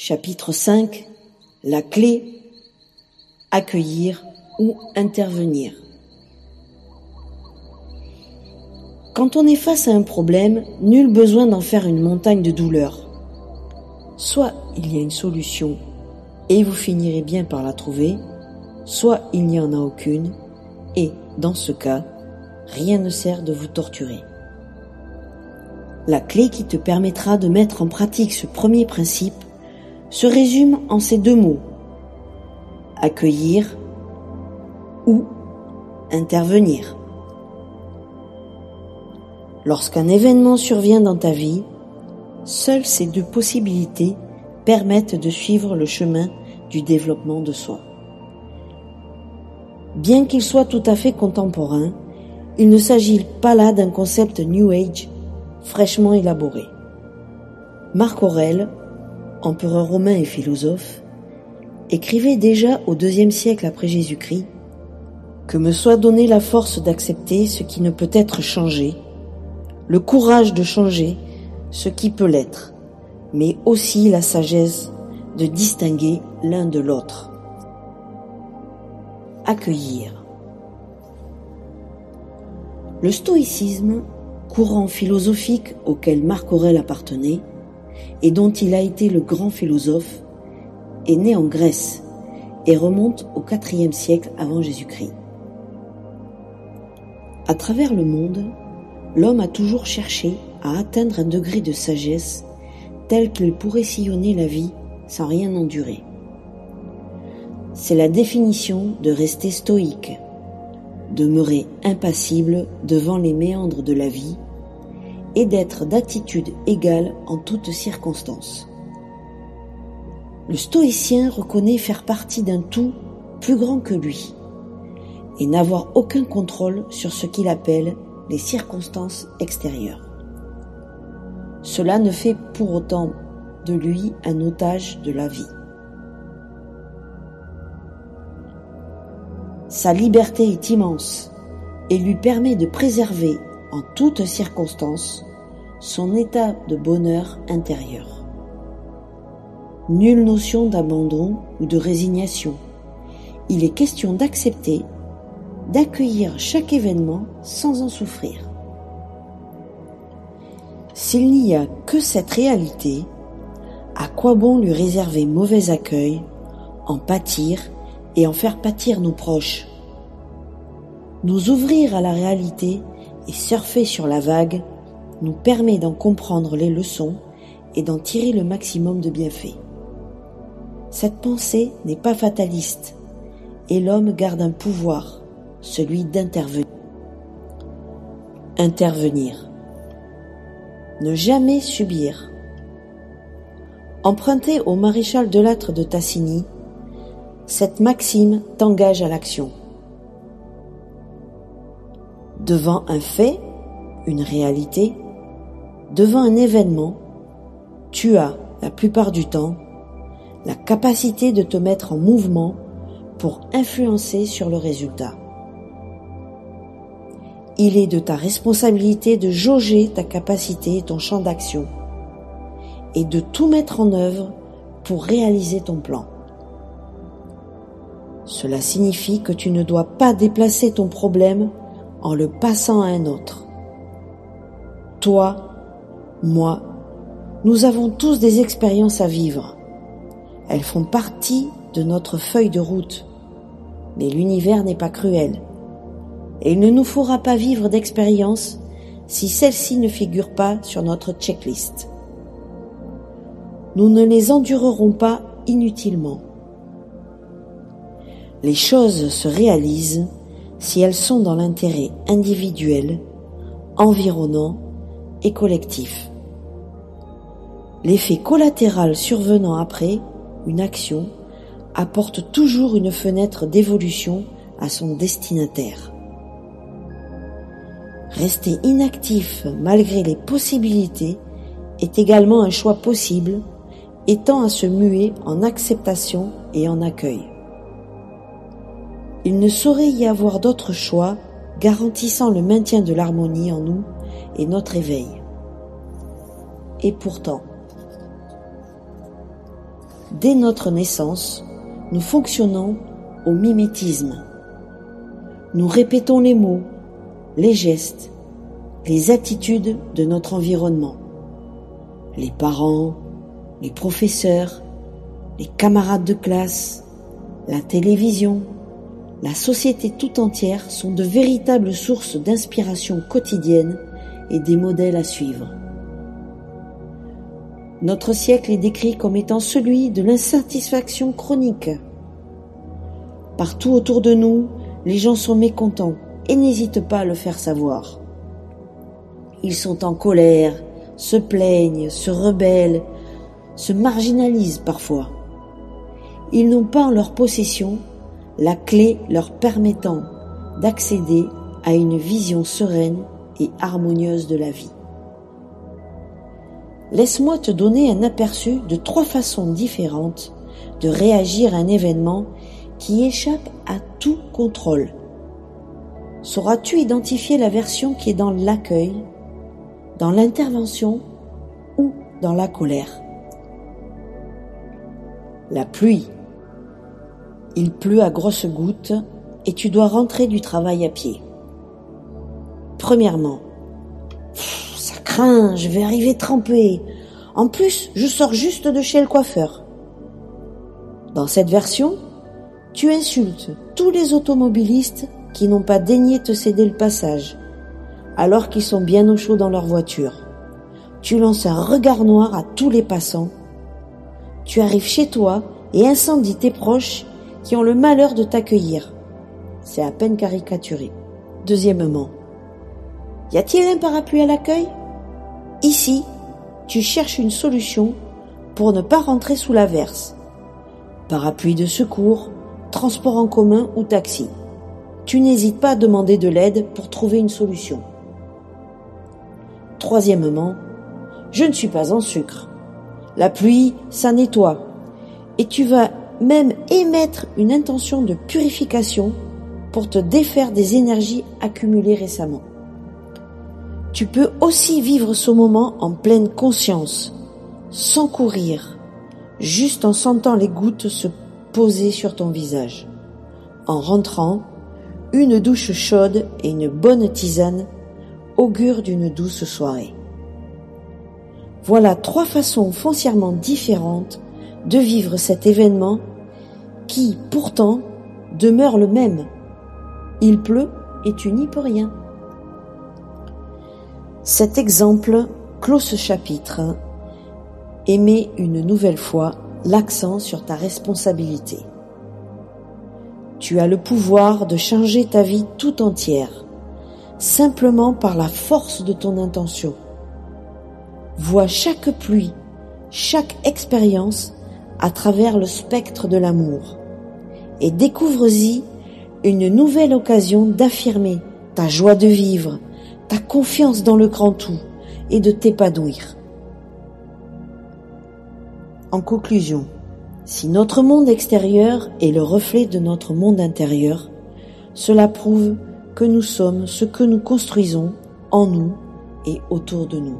Chapitre 5. La clé, accueillir ou intervenir. Quand on est face à un problème, nul besoin d'en faire une montagne de douleur. Soit il y a une solution et vous finirez bien par la trouver, soit il n'y en a aucune et, dans ce cas, rien ne sert de vous torturer. La clé qui te permettra de mettre en pratique ce premier principe se résume en ces deux mots: accueillir ou intervenir. Lorsqu'un événement survient dans ta vie, seules ces deux possibilités permettent de suivre le chemin du développement de soi. Bien qu'il soit tout à fait contemporain, il ne s'agit pas là d'un concept New Age fraîchement élaboré. Marc Aurèle, empereur romain et philosophe, écrivait déjà au IIe siècle après Jésus-Christ: « Que me soit donnée la force d'accepter ce qui ne peut être changé, le courage de changer ce qui peut l'être, mais aussi la sagesse de distinguer l'un de l'autre. » Accueillir. Le stoïcisme, courant philosophique auquel Marc Aurèle appartenait et dont il a été le grand philosophe, est né en Grèce et remonte au IVe siècle avant Jésus-Christ. À travers le monde, l'homme a toujours cherché à atteindre un degré de sagesse tel qu'il pourrait sillonner la vie sans rien endurer. C'est la définition de rester stoïque, demeurer impassible devant les méandres de la vie et d'être d'attitude égale en toutes circonstances. Le stoïcien reconnaît faire partie d'un tout plus grand que lui et n'avoir aucun contrôle sur ce qu'il appelle les circonstances extérieures. Cela ne fait pour autant de lui un otage de la vie. Sa liberté est immense et lui permet de préserver en toutes circonstances son état de bonheur intérieur. Nulle notion d'abandon ou de résignation. Il est question d'accepter, d'accueillir chaque événement sans en souffrir. S'il n'y a que cette réalité, à quoi bon lui réserver mauvais accueil, en pâtir et en faire pâtir nos proches? Nous ouvrir à la réalité et surfer sur la vague nous permet d'en comprendre les leçons et d'en tirer le maximum de bienfaits. Cette pensée n'est pas fataliste et l'homme garde un pouvoir, celui d'intervenir. Intervenir. Ne jamais subir. Emprunté au maréchal de Lattre de Tassigny, cette maxime t'engage à l'action. Devant un fait, une réalité, devant un événement, tu as, la plupart du temps, la capacité de te mettre en mouvement pour influencer sur le résultat. Il est de ta responsabilité de jauger ta capacité et ton champ d'action et de tout mettre en œuvre pour réaliser ton plan. Cela signifie que tu ne dois pas déplacer ton problème en le passant à un autre. Toi, moi, nous avons tous des expériences à vivre. Elles font partie de notre feuille de route. Mais l'univers n'est pas cruel. Et il ne nous faudra pas vivre d'expériences si celles-ci ne figurent pas sur notre checklist. Nous ne les endurerons pas inutilement. Les choses se réalisent si elles sont dans l'intérêt individuel, environnant et collectif. L'effet collatéral survenant après une action apporte toujours une fenêtre d'évolution à son destinataire. Rester inactif malgré les possibilités est également un choix possible et tend à se muer en acceptation et en accueil. Il ne saurait y avoir d'autre choix garantissant le maintien de l'harmonie en nous et notre éveil. Et pourtant, dès notre naissance, nous fonctionnons au mimétisme. Nous répétons les mots, les gestes, les attitudes de notre environnement. Les parents, les professeurs, les camarades de classe, la télévision, la société tout entière sont de véritables sources d'inspiration quotidienne et des modèles à suivre. Notre siècle est décrit comme étant celui de l'insatisfaction chronique. Partout autour de nous, les gens sont mécontents et n'hésitent pas à le faire savoir. Ils sont en colère, se plaignent, se rebellent, se marginalisent parfois. Ils n'ont pas en leur possession la clé leur permettant d'accéder à une vision sereine et harmonieuse de la vie. Laisse-moi te donner un aperçu de 3 façons différentes de réagir à un événement qui échappe à tout contrôle. Sauras-tu identifier la version qui est dans l'accueil, dans l'intervention ou dans la colère? La pluie. Il pleut à grosses gouttes et tu dois rentrer du travail à pied. Premièrement, ça craint, je vais arriver trempé. En plus, je sors juste de chez le coiffeur. Dans cette version, tu insultes tous les automobilistes qui n'ont pas daigné te céder le passage, alors qu'ils sont bien au chaud dans leur voiture. Tu lances un regard noir à tous les passants. Tu arrives chez toi et incendies tes proches qui ont le malheur de t'accueillir. C'est à peine caricaturé. Deuxièmement, y a-t-il un parapluie à l'accueil? Ici, tu cherches une solution pour ne pas rentrer sous l'averse. Parapluie de secours, transport en commun ou taxi. Tu n'hésites pas à demander de l'aide pour trouver une solution. Troisièmement, je ne suis pas en sucre. La pluie, ça nettoie. Et tu vas même émettre une intention de purification pour te défaire des énergies accumulées récemment. Tu peux aussi vivre ce moment en pleine conscience, sans courir, juste en sentant les gouttes se poser sur ton visage. En rentrant, une douche chaude et une bonne tisane augurent d'une douce soirée. Voilà 3 façons foncièrement différentes de vivre cet événement qui, pourtant, demeure le même. Il pleut et tu n'y peux rien. Cet exemple clôt ce chapitre et met une nouvelle fois l'accent sur ta responsabilité. Tu as le pouvoir de changer ta vie tout entière, simplement par la force de ton intention. Vois chaque pluie, chaque expérience à travers le spectre de l'amour et découvre-y une nouvelle occasion d'affirmer ta joie de vivre, ta confiance dans le grand tout et de t'épanouir. En conclusion, si notre monde extérieur est le reflet de notre monde intérieur, cela prouve que nous sommes ce que nous construisons en nous et autour de nous.